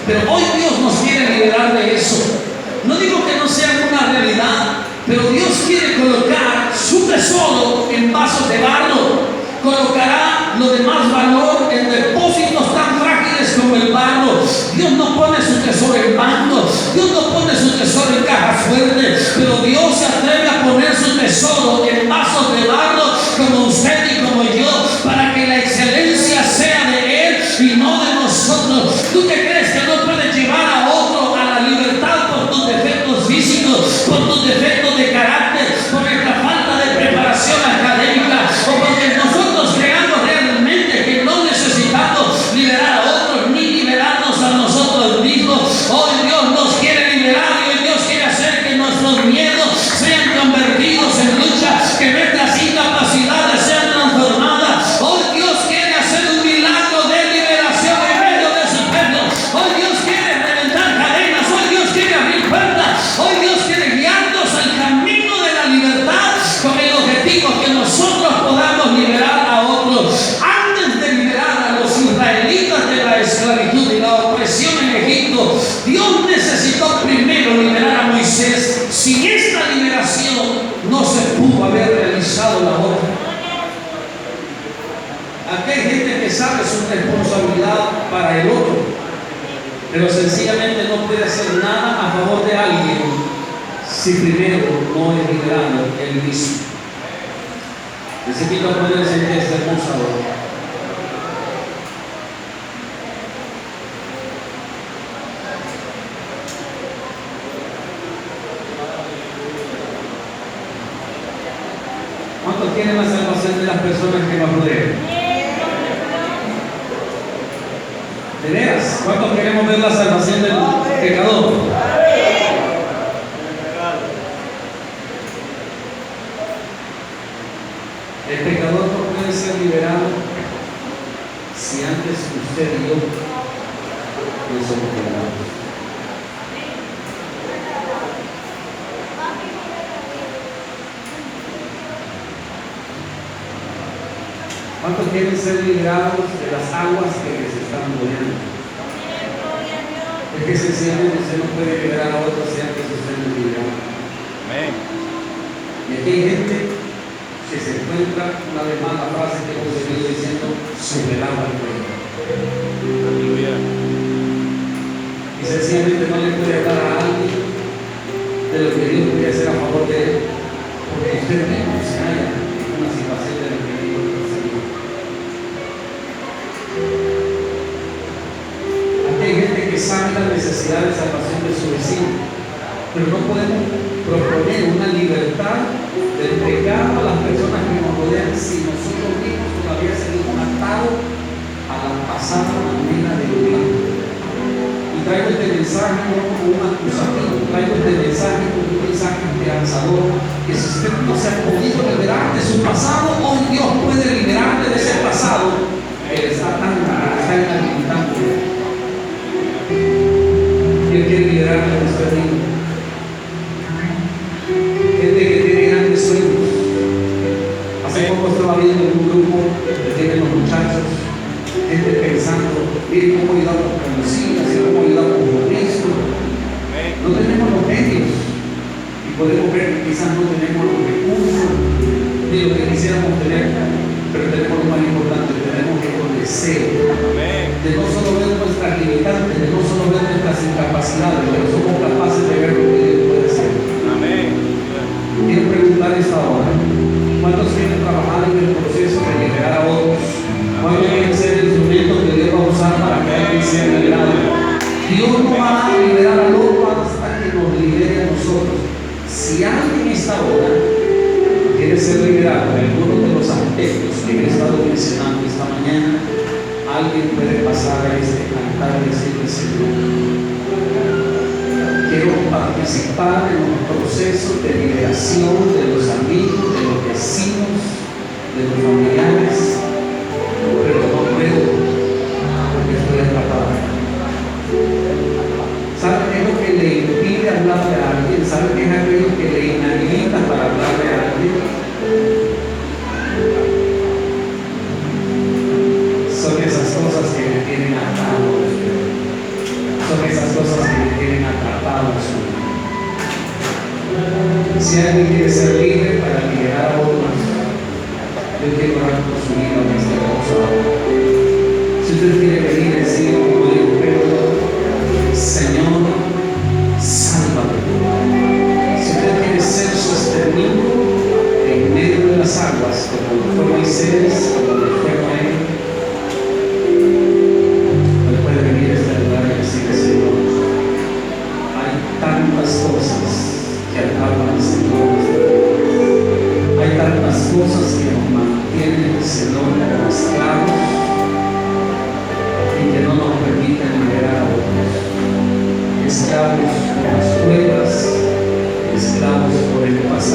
pero hoy Dios nos quiere liberar de eso. No digo que no sea una realidad, pero Dios quiere colocar su tesoro en vasos de barro. Colocará lo de más valor en depósitos tan frágiles como el barro. Dios no pone su tesoro en bancos, Dios no pone su tesoro en cajas fuertes, pero Dios se atreve a poner su tesoro en vasos de barro, como usted y como yo, para que la excelencia sea de Él y no de nosotros. ¿Tú te crees que no puedes llevar a otro a la libertad por tus defectos físicos, por tus defectos de carácter, por nuestra falta de preparación académica, o porque nosotros creamos realmente que no necesitamos liberar a otros ni liberarnos a nosotros mismos? Hoy Dios nos quiere liberar y hoy Dios quiere hacer que nuestros miedos sean convertidos en lucha, que nuestras incapacidades sean transformadas. Hoy Dios quiere hacer un milagro de liberación en medio de su pueblo. Hoy Dios quiere reventar cadenas, hoy Dios quiere abrir puertas, hoy Dios quiere guiarnos al camino de la libertad, con el objetivo que nosotros podamos liberar a otros. Antes de liberar a los israelitas de la esclavitud y la opresión en Egipto, Dios necesitó primero liberar a Moisés. Sin esta liberación no se pudo haber realizado la obra. Aquí hay gente que sabe su responsabilidad para el otro, pero sencillamente no puede hacer nada a favor de alguien si primero no es liberado él mismo. Necesito ponerse en esta hermosa obra. ¿Cuántos quieren la salvación de las personas que nos rodean? ¿De veras? ¿Cuántos queremos ver la salvación del pecador? El pecador no puede ser liberado si antes usted y yo no somos liberados. ¿Cuántos quieren ser liberados de las aguas que les están rodeando? Es que sencillamente usted no puede liberar a otros si antes usted no es liberado. Y aquí hay gente que se encuentra, una vez más la frase que hemos venido diciendo, superada al cuello. Y sencillamente no le puede hablar a alguien de lo que Dios puede hacer a favor de él, porque usted mismo se halla en una situación de la que Dios perseguido. Aquí hay gente que sabe la necesidad de salvación de su vecino, pero no podemos proponer una libertad del pecado a las personas que nos rodean si nosotros mismos todavía seguimos atados a la pasada manera de vivir. Y traigo este mensaje no como un acusativo, traigo este mensaje como un mensaje esperanzador, que si usted no se ha podido liberar de su pasado, hoy Dios puede liberarle de ese pasado que está inhabilitando. Y Él quiere liberarle de nuestro vida. Gente que tiene grandes sueños. Hace poco estaba viendo en un grupo que tienen los muchachos, gente pensando, miren cómo ayudamos con los hijos, cómo ayudamos con Cristo. No tenemos los medios y podemos ver que quizás no tenemos los recursos ni lo que quisiéramos tener, pero tenemos lo más importante, tenemos el deseo de no solo ver nuestras limitantes, de no solo ver nuestras incapacidades, pero somos capaces de ver lo que Dios puede hacer. Quiero preguntar esta hora, ¿cuántos quieren trabajar en el proceso de liberar a otros? ¿Cuántos quieren ser el instrumento que Dios va a usar para que alguien sea liberado? Dios no va a liberar al otro hasta que nos libere a nosotros. Si alguien esta hora, que quiere ser liberado de algunos de los aspectos que he estado mencionando esta mañana, alguien puede pasar a este altar y decirle: Señor, quiero participar en un proceso de liberación de los amigos, de los vecinos, de los familiares, pero no puedo porque estoy atrapado. ¿Sabe qué es lo que le impide hablarle a alguien? ¿Sabe qué es aquello que le inhabilita para hablarle a alguien? Son esas cosas que me tienen atado. Son esas cosas que me tienen atrapados. Si alguien quiere ser libre para liberar a otros, yo quiero orar por su vida en este caso. Si usted quiere venir y decir, como dijo Pedro: Señor, sálvame. Si usted quiere ser sostenido en medio de las aguas, como lo fue Moisés, como lo fue Noé, usted puede venir a este lugar y decir: Señor, hay tantas cosas que atrapan, Señor, hay tantas cosas que nos mantienen, Señor, como esclavos y que no nos permiten liberar a otros. Esclavos por las pruebas, esclavos por el pasado.